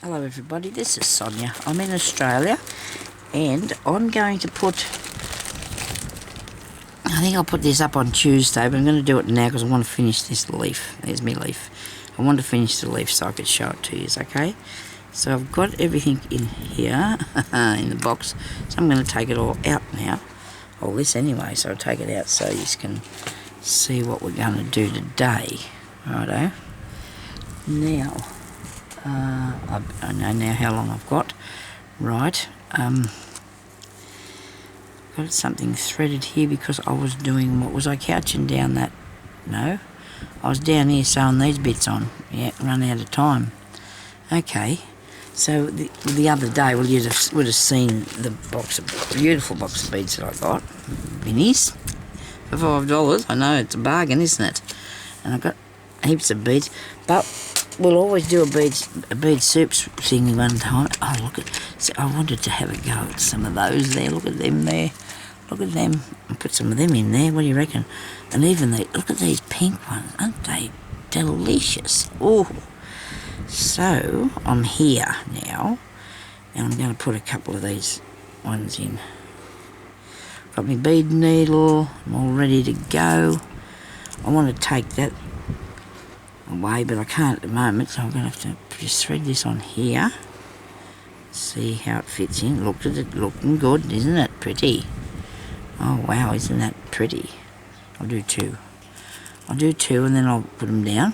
Hello everybody, this is Sonya. I'm in Australia and I'm going to put, I think I'll put this up on Tuesday, but I'm going to do it now because I want to finish this leaf. There's my leaf. I want to finish the leaf so I could show it to you, okay? So I've got everything in here, in the box, so I'm going to take it all out now. All this anyway, so I'll take it out so you can see what we're going to do today. Righto. Now, I know now how long I've got. Right, got something threaded here because I was doing, what was I couching down that? No, I was down here sewing these bits on. Yeah, run out of time. Okay, so the other day, well, you would have seen the beautiful box of beads that I got, minis, for $5. I know, it's a bargain, isn't it? And I got heaps of beads, but we'll always do a bead soup thing one time. Oh, look at, see, I wanted to have a go at some of those there. Look at them there. Look at them. I'll put some of them in there. What do you reckon? And even look at these pink ones. Aren't they delicious? Oh. So, I'm here now, and I'm going to put a couple of these ones in. Got my bead needle. I'm all ready to go. I want to take that away, but I can't at the moment, so I'm going to have to just thread this on here. See how it fits in. Look at it, looking good, isn't it? Pretty. Oh wow, isn't that pretty? I'll do two. I'll do two and then I'll put them down.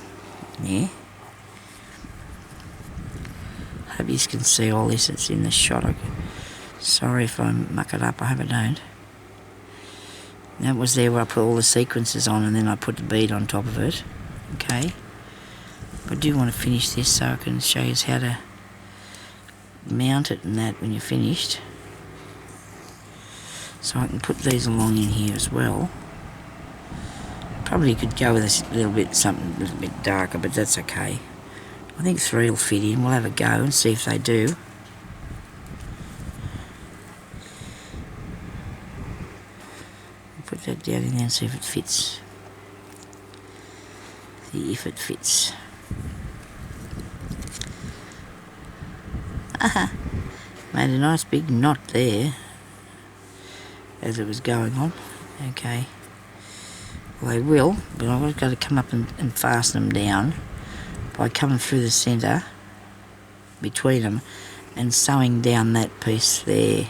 Yeah. Hope you can see all this. It's in the shot. Sorry if I muck it up. I hope I don't. That was there where I put all the sequences on and then I put the bead on top of it. Okay. I do want to finish this so I can show you how to mount it and that when you're finished. So I can put these along in here as well. Probably could go with a little bit, something a little bit darker, but that's okay. I think 3 will fit in. We'll have a go and see if they do. Put that down in there and see if it fits. See if it fits. Made a nice big knot there as it was going on. Okay, well they will, but I've got to come up and fasten them down by coming through the centre between them and sewing down that piece there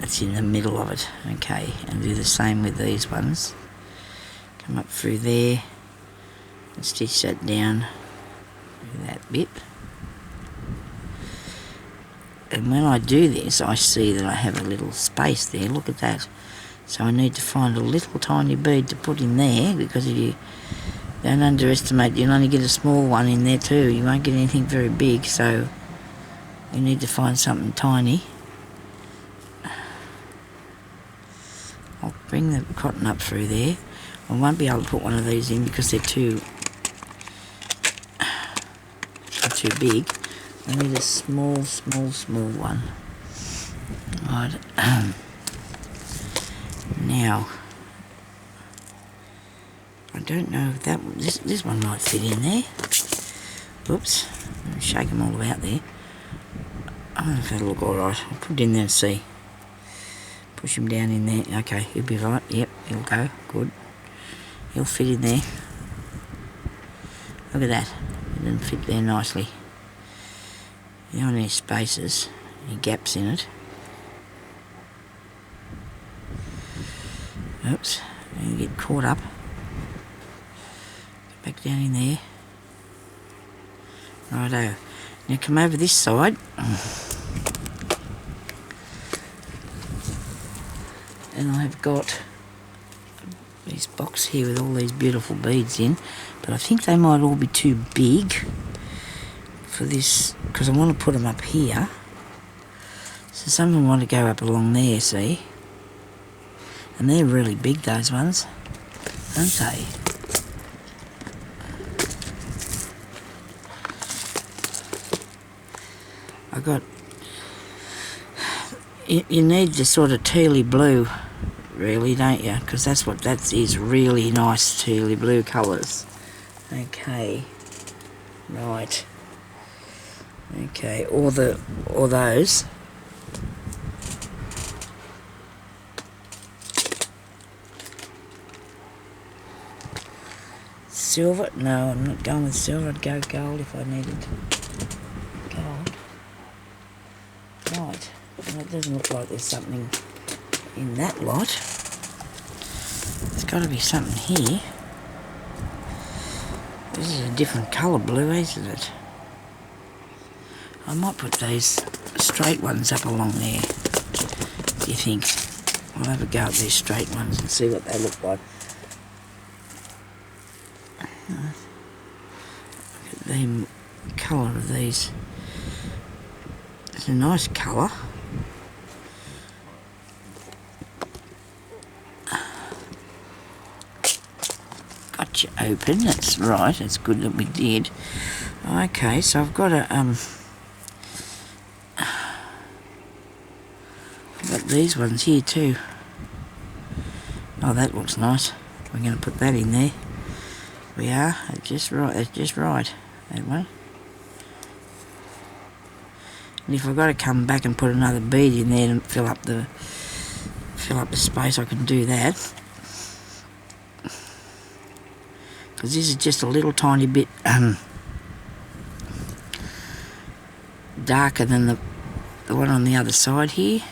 that's in the middle of it. Okay, and do the same with these ones. Come up through there and stitch that down, do that bit. And when I do this, I see that I have a little space there. Look at that. So I need to find a little tiny bead to put in there, because if you don't underestimate, you'll only get a small one in there too. You won't get anything very big, so you need to find something tiny. I'll bring the cotton up through there. I won't be able to put one of these in because they're too big. I need a small one. Right. Now, I don't know if this one might fit in there. Oops, shake them all about there. I don't know if that'll look alright. I'll put it in there and see. Push him down in there. Okay, he'll be right. Yep, he'll go. Good. He'll fit in there. Look at that. It didn't fit there nicely. You don't have any spaces, any gaps in it. Oops, you get caught up. Get back down in there. Righto. Now come over this side. And I've got this box here with all these beautiful beads in, but I think they might all be too big for this, because I want to put them up here. So some of them want to go up along there, see? And they're really big, those ones, aren't they? I got, you need the sort of tealy blue, really, don't you? Because that's what that is, really nice tealy blue colours. Okay, right. Okay, or those. Silver? No, I'm not going with silver. I'd go gold if I needed gold. Right. Well, it doesn't look like there's something in that lot. There's got to be something here. This is a different colour blue, isn't it? I might put these straight ones up along there. What do you think? I'll have a go at these straight ones and see what they look like. Look at the colour of these. It's a nice colour. Got you open, that's right, it's good that we did. Okay, so I've got I've got these ones here too. Oh, that looks nice. We're going to put that in there. We are, it's just right, that one. And if I've got to come back and put another bead in there and fill up the space, I can do that. Because this is just a little tiny bit darker than the one on the other side here.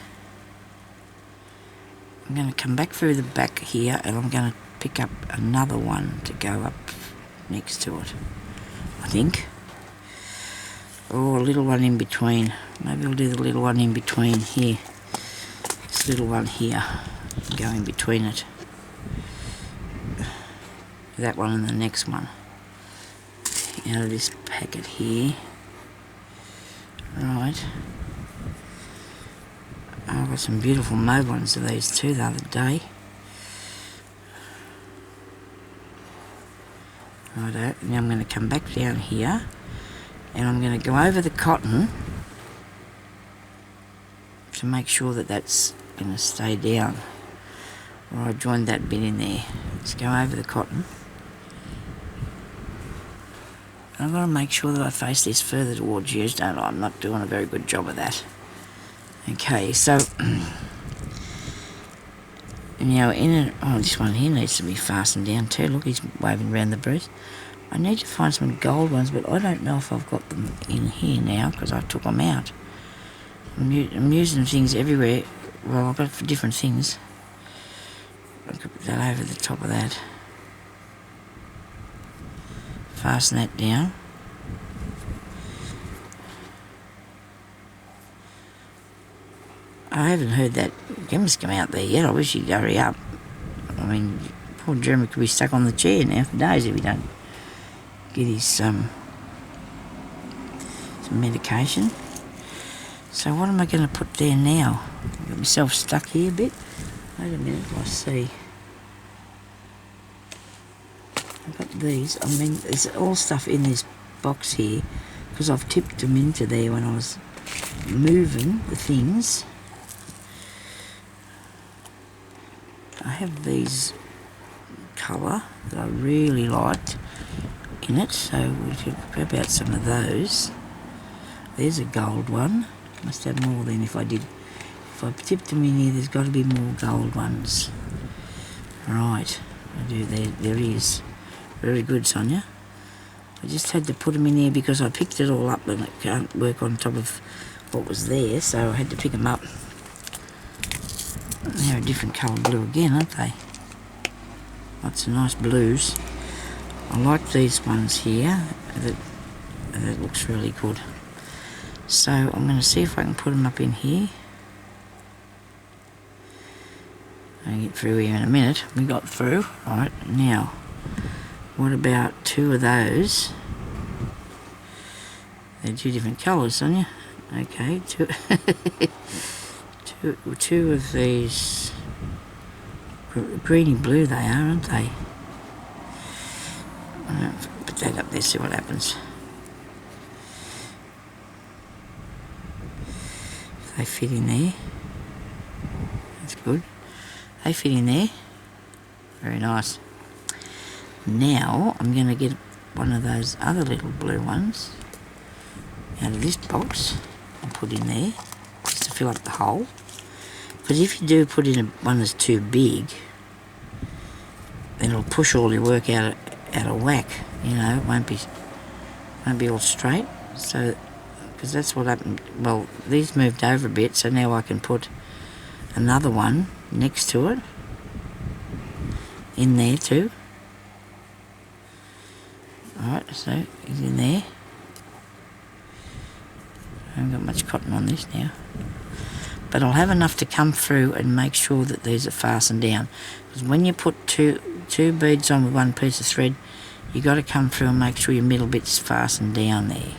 I'm going to come back through the back here and I'm going to pick up another one to go up next to it, I think. Or a little one in between. Maybe I'll do the little one in between here. This little one here, go in between it. That one and the next one. Out of this packet here. Right. I got some beautiful mauve ones of these too the other day. Righto, now I'm going to come back down here and I'm going to go over the cotton to make sure that that's going to stay down. Or I joined that bit in there. Let's go over the cotton. I've got to make sure that I face this further towards you, don't I? I'm not doing a very good job of that. Okay, so now this one here needs to be fastened down too. Look, he's waving around the bruise. I need to find some gold ones, but I don't know if I've got them in here now because I took them out. I'm using things everywhere. Well, I've got it for different things. I could put that over the top of that. Fasten that down. I haven't heard that chemist come out there yet. I wish he'd hurry up. I mean, poor Jeremy could be stuck on the chair now for days if he don't get his some medication. So what am I going to put there now? I've got myself stuck here a bit. Wait a minute, I see. I've got these. I mean, there's all stuff in this box here because I've tipped them into there when I was moving the things. I have these colour that I really liked in it, so we could grab out some of those. There's a gold one. Must have more than if I tipped them in here, there's got to be more gold ones. Right, I do. There is. Very good, Sonya. I just had to put them in there because I picked it all up and it can't work on top of what was there, so I had to pick them up. They're a different colour blue again, aren't they? Lots of nice blues. I like these ones here. That looks really good. So I'm going to see if I can put them up in here. I'll get through here in a minute. We got through. Alright, now, what about two of those? They're two different colours, Sonya. Okay, two of these. Greeny blue they are, aren't they? Put that up there, see what happens. If they fit in there. That's good. They fit in there. Very nice. Now I'm going to get one of those other little blue ones out of this box and put in there just to fill up the hole. Because if you do put in one that's too big, then it'll push all your work out of whack. You know, it won't be all straight. So, because that's what happened. Well, these moved over a bit, so now I can put another one next to it in there too. Alright, so he's in there. I haven't got much cotton on this now. But I'll have enough to come through and make sure that these are fastened down. Because when you put two beads on with one piece of thread, you got to come through and make sure your middle bit's fastened down there.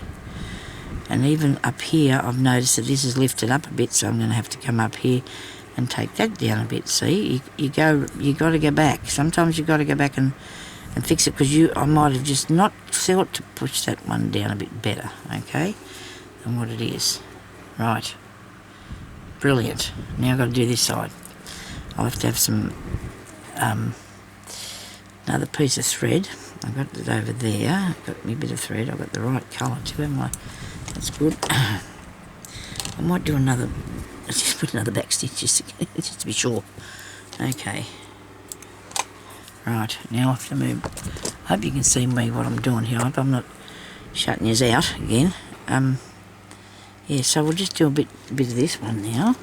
And even up here, I've noticed that this is lifted up a bit, so I'm going to have to come up here and take that down a bit. See, you got to go back. Sometimes you got to go back and fix it, because I might have just not thought to push that one down a bit better, okay, than what it is. Right, brilliant. Now I've got to do this side. I'll have to have some another piece of thread. I've got it over there. I've got me bit of thread. I've got the right colour too, haven't I? That's good. I might do another. Let's just put another back stitch just to be sure. Okay. Right, now I have to move. I hope you can see me what I'm doing here. I hope I'm not shutting you out again. Yeah, so we'll just do a bit of this one now.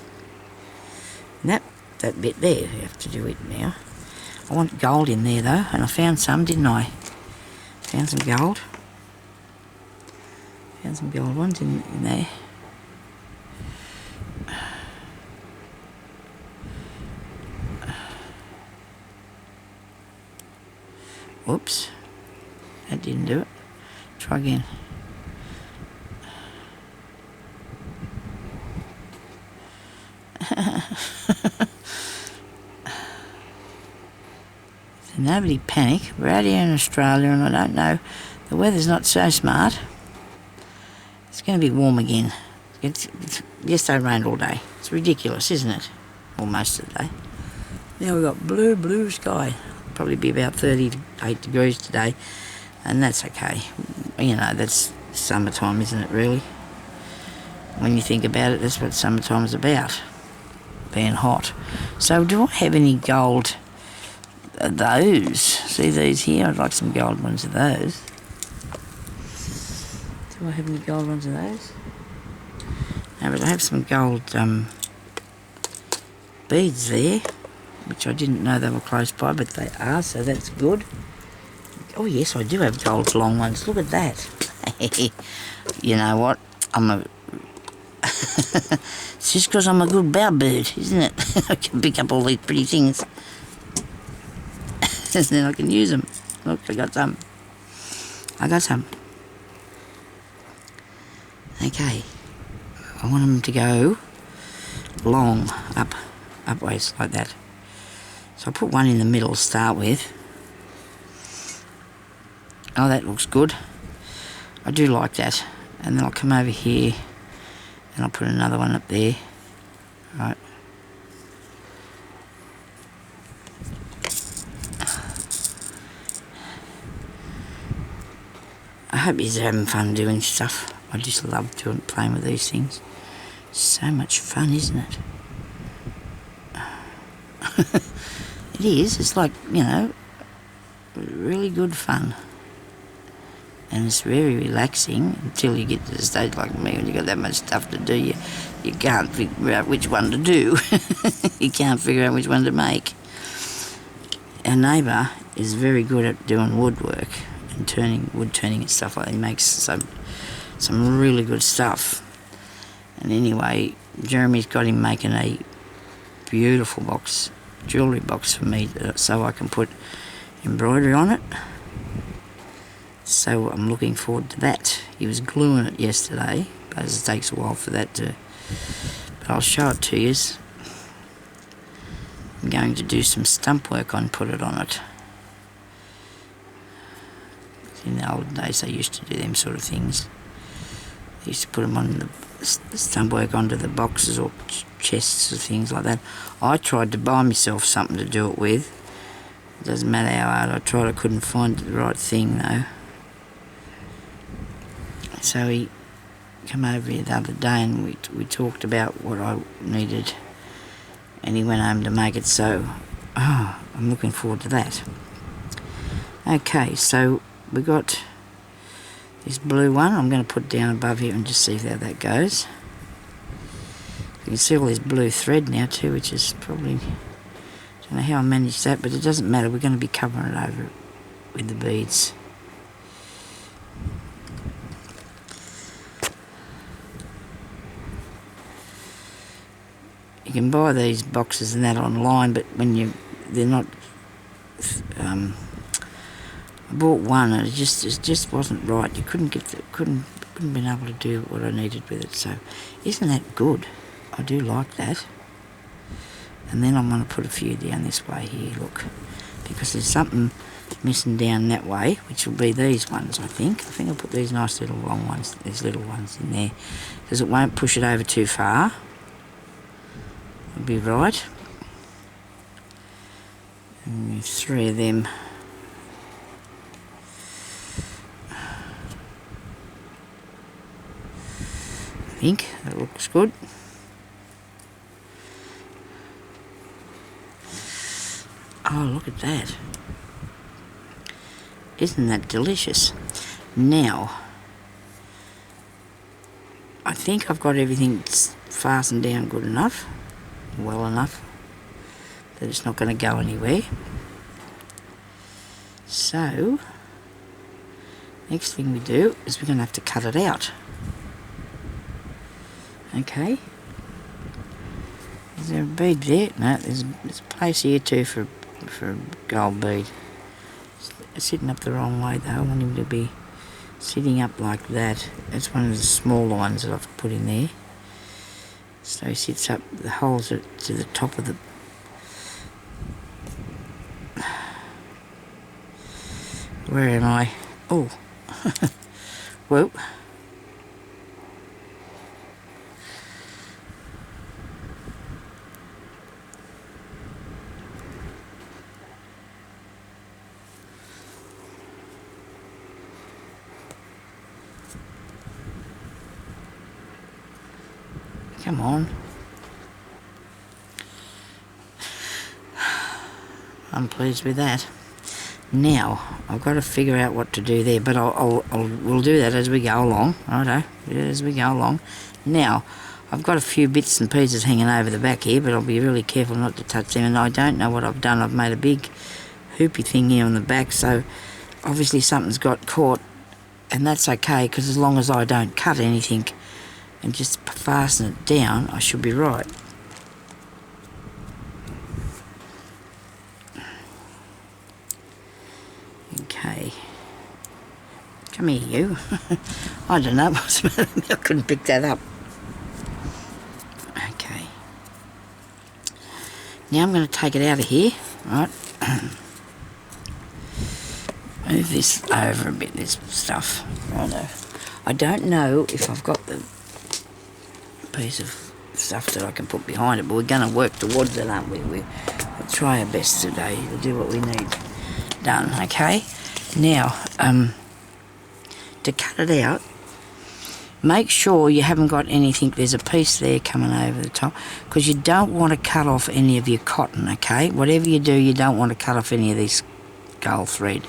And that bit there, you have to do it now. I want gold in there though, and I found some, didn't I? Found some gold. Found some gold ones in there. Whoops, that didn't do it. Try again. So nobody panic. We're out here in Australia and I don't know, the weather's not so smart. It's going to be warm again. It's yesterday rained all day. It's ridiculous, isn't it? Well, most of the day. Now we've got blue sky. Probably be about 38 degrees today, and that's okay. You know, that's summertime, isn't it, really? When you think about it, that's what summertime is about, being hot. So do I have any gold those? See these here? I'd like some gold ones of those. Do I have any gold ones of those? No, but I have some gold beads there, which I didn't know they were close by, but they are, so that's good. Oh yes, I do have gold long ones. Look at that. You know what? It's just because I'm a good bow bird, isn't it? I can pick up all these pretty things. And then I can use them. Look, I got some. Okay. I want them to go long, upwards like that. So I'll put one in the middle to start with. Oh, that looks good. I do like that. And then I'll come over here and I'll put another one up there. Right. I hope you're having fun doing stuff. I just love playing with these things. So much fun, isn't it? It is. It's like, you know, really good fun. And it's very relaxing until you get to the stage like me when you've got that much stuff to do. You can't figure out which one to do. You can't figure out which one to make. Our neighbour is very good at doing woodwork and wood turning and stuff like that. He makes some really good stuff. And anyway, Jeremy's got him making a beautiful jewellery box for me so I can put embroidery on it. So I'm looking forward to that. He was gluing it yesterday, but it takes a while for that to... But I'll show it to you. I'm going to do some stump work on put it on it. In the old days they used to do them sort of things. They used to put them on the stump work onto the boxes or chests or things like that. I tried to buy myself something to do it with. It doesn't matter how hard I tried, I couldn't find the right thing though. So come over here the other day and we talked about what I needed, and he went home to make it, so I'm looking forward to that. Okay, so we got this blue one. I'm going to put down above here and just see how that goes. You can see all this blue thread now too, which is probably, I don't know how I managed that, but it doesn't matter. We're going to be covering it over with the beads. You can buy these boxes and that online, but when they're not. I bought one and it just wasn't right. You couldn't been able to do what I needed with it. So, isn't that good? I do like that. And then I'm going to put a few down this way here. Look, because there's something missing down that way, which will be these ones. I think I'll put these nice little long ones, these little ones in there, because it won't push it over too far. It'll be right. And there's 3 of them. I think that looks good. Oh, look at that. Isn't that delicious? Now, I think I've got everything fastened down good enough, well enough, that it's not going to go anywhere. So, next thing we do is we're going to have to cut it out. Okay. Is there a bead there? No, there's a place here too for a gold bead. It's sitting up the wrong way though. I want him to be sitting up like that. That's one of the smaller ones that I've put in there. So he sits up, the holes are to the top of the... Where am I? Oh. Whoa. Come on. I'm pleased with that. Now, I've got to figure out what to do there, but we'll do that as we go along. Righto, as we go along. Now, I've got a few bits and pieces hanging over the back here, but I'll be really careful not to touch them, and I don't know what I've done. I've made a big hoopy thing here on the back, so obviously something's got caught, and that's okay, because as long as I don't cut anything and just fasten it down, I should be right. Okay. Come here, you. I don't know what's the matter. I couldn't pick that up. Okay. Now I'm going to take it out of here, right? Move this over a bit, this stuff. I don't know if I've got the piece of stuff that I can put behind it, but we're going to work towards it, aren't we? We'll try our best today to do what we need done, okay? Now, to cut it out, make sure you haven't got anything, there's a piece there coming over the top, because you don't want to cut off any of your cotton, okay? Whatever you do, you don't want to cut off any of this gold thread.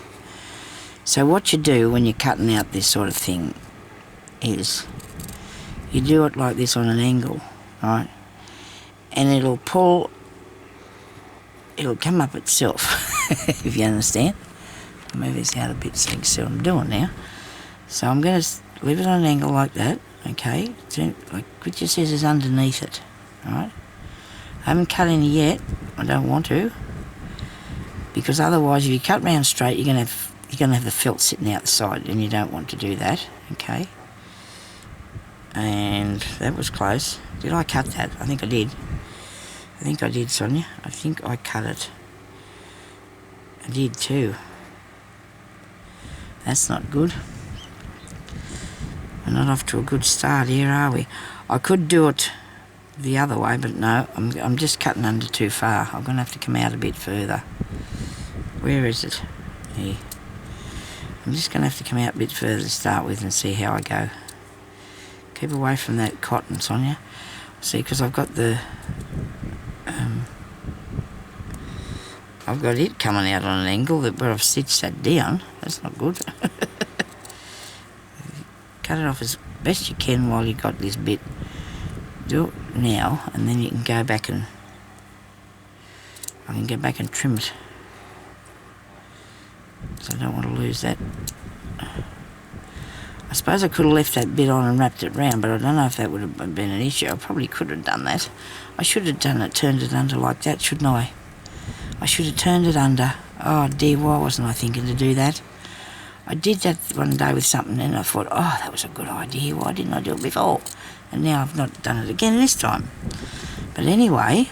So what you do when you're cutting out this sort of thing is you do it like this on an angle, right? And it'll pull, it'll come up itself, if you understand. I'll move this out a bit so you can see what I'm doing now. So I'm going to leave it on an angle like that, okay? So, like it just says is underneath it, alright? I haven't cut any yet, I don't want to, because otherwise if you cut round straight you're going to have the felt sitting out the side, and you don't want to do that, okay? And that was close. Did I cut that? I think I did. I think I did, Sonia. I think I cut it. I did too. That's not good. We're not off to a good start here, are we? I could do it the other way, but no, I'm just cutting under too far. I'm going to have to come out a bit further. Where is it? Here. I'm just going to have to come out a bit further to start with and see how I go. Keep away from that cotton, Sonya. See, because I've got the... I've got it coming out on an angle, but I've stitched that down. That's not good. Cut it off as best you can while you've got this bit. Do it now, and then you can go back and... I can go back and trim it. So I don't want to lose that. I suppose I could have left that bit on and wrapped it round, but I don't know if that would have been an issue. I probably could have done that. I should have done it, turned it under like that, shouldn't I? I should have turned it under. Oh dear, why wasn't I thinking to do that? I did that one day with something and I thought, oh, that was a good idea. Why didn't I do it before? And now I've not done it again this time. But anyway,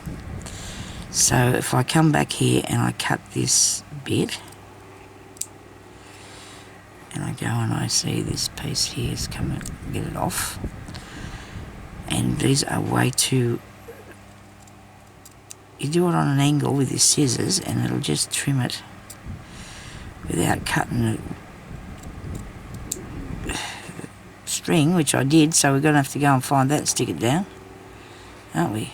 so if I come back here and I cut this bit, and I go and I see this piece here is coming, get it off. And these are way too... You do it on an angle with your scissors and it'll just trim it without cutting the string, which I did, so we're going to have to go and find that and stick it down, aren't we?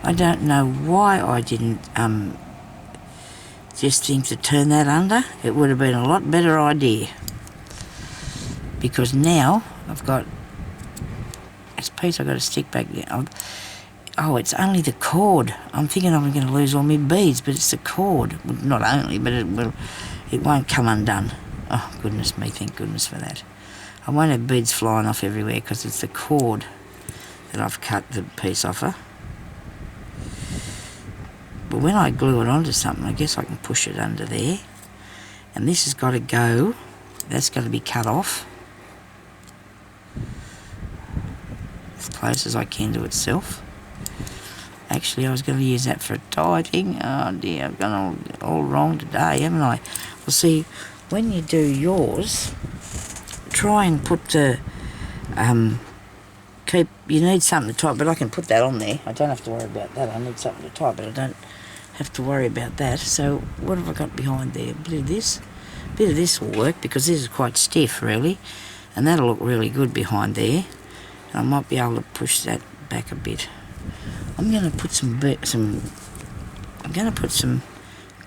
I don't know why I didn't just think to turn that under. It would have been a lot better idea, because now I've got this piece I've got to stick back there. Oh, it's only the cord. I'm thinking I'm going to lose all my beads, but it's the cord. Well, not only, but it won't come undone. Oh, goodness me, thank goodness for that. I won't have beads flying off everywhere because it's the cord that I've cut the piece off of. But when I glue it onto something, I guess I can push it under there. And this has got to go. That's got to be cut off as close as I can to itself. Actually, I was going to use that for a tie thing. Oh dear, I've gone all wrong today, haven't I? Well, see, when you do yours, try and put the... you need something to tie, but I can put that on there. I don't have to worry about that. I need something to tie, but I don't have to worry about that. So what have I got behind there? A bit of this. A bit of this will work because this is quite stiff, really, and that'll look really good behind there. And I might be able to push that back a bit. I'm going to put some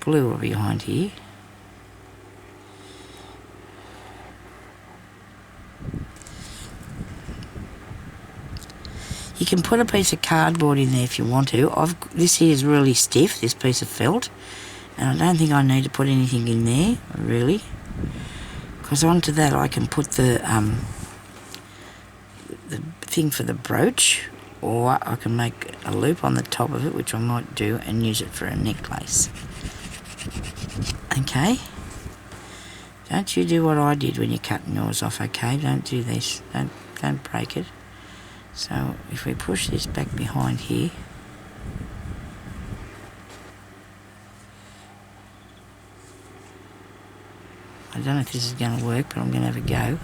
glue behind here. You can put a piece of cardboard in there if you want to. This here is really stiff, this piece of felt, and I don't think I need to put anything in there, really, because onto that I can put the thing for the brooch, or I can make a loop on the top of it, which I might do, and use it for a necklace. Okay? Don't you do what I did when you're cutting yours off, okay? Don't do this. Don't break it. So if we push this back behind here, I don't know if this is going to work, but I'm going to have a go.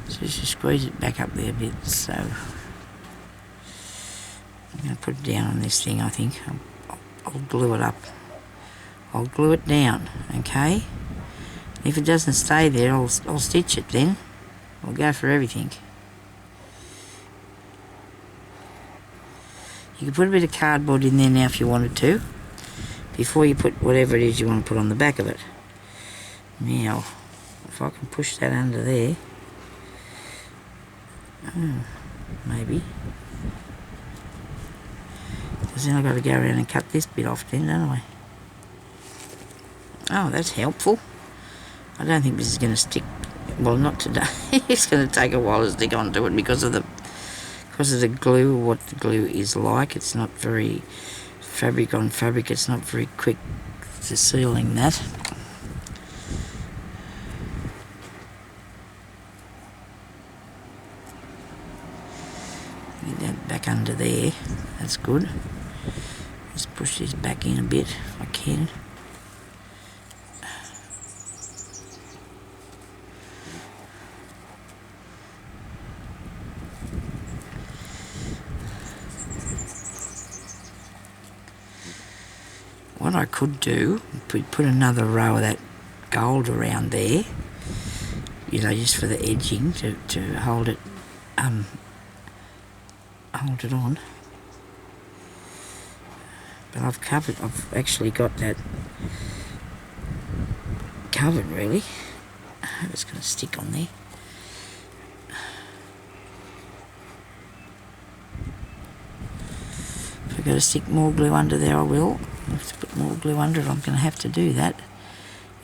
So just squeeze it back up there a bit. So I'm going to put it down on this thing, I think. I'll glue it up. I'll glue it down, okay? If it doesn't stay there, I'll stitch it then. I'll go for everything. You can put a bit of cardboard in there now if you wanted to, before you put whatever it is you want to put on the back of it. Now, if I can push that under there, maybe. Because then I've got to go around and cut this bit off then, don't I? Oh, that's helpful. I don't think this is going to stick, well, not today. It's going to take a while to stick onto it because of the glue, what the glue is like. It's not very fabric on fabric, it's not very quick to sealing that. Get that back under there, that's good. Let's push this back in a bit if I can. What I could do, put another row of that gold around there, you know, just for the edging to hold it on. But I've actually got that covered really. I hope it's going to stick on there. If I've got to stick more glue under there, I will. I have to put more glue under it. I'm going to have to do that.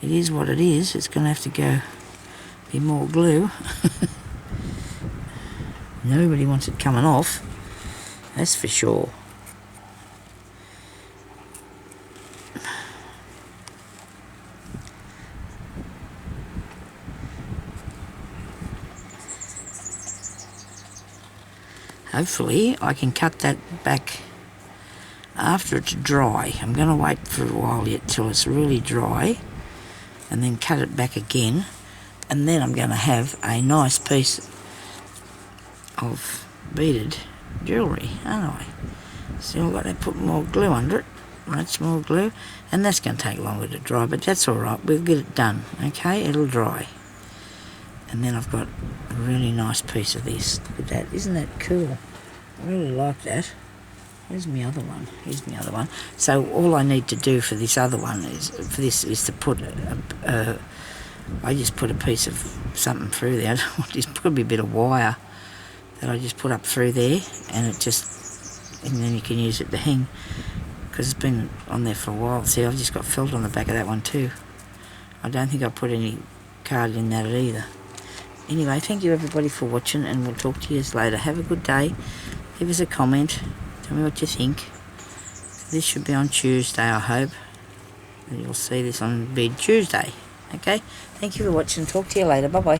It is what it is. It's going to have to go be more glue. Nobody wants it coming off, that's for sure. Hopefully I can cut that back after it's dry. I'm going to wait for a while yet till it's really dry and then cut it back again, and then I'm going to have a nice piece of beaded jewellery, aren't I? Still got to put more glue under it. Much more glue, and that's going to take longer to dry, but that's alright, we'll get it done, okay? It'll dry. And then I've got a really nice piece of this. Look at that, isn't that cool? I really like that. Where's my other one? Here's my other one. So all I need to do for this other one is to put I just put a piece of something through there. Just probably a bit of wire that I just put up through there, and then you can use it to hang, because it's been on there for a while. See, I've just got felt on the back of that one too. I don't think I put any card in that either. Anyway, thank you everybody for watching, and we'll talk to you later. Have a good day. Give us a comment. Tell me what you think. This should be on Tuesday, I hope. And you'll see this on Bead Tuesday. Okay? Thank you for watching. Talk to you later. Bye-bye.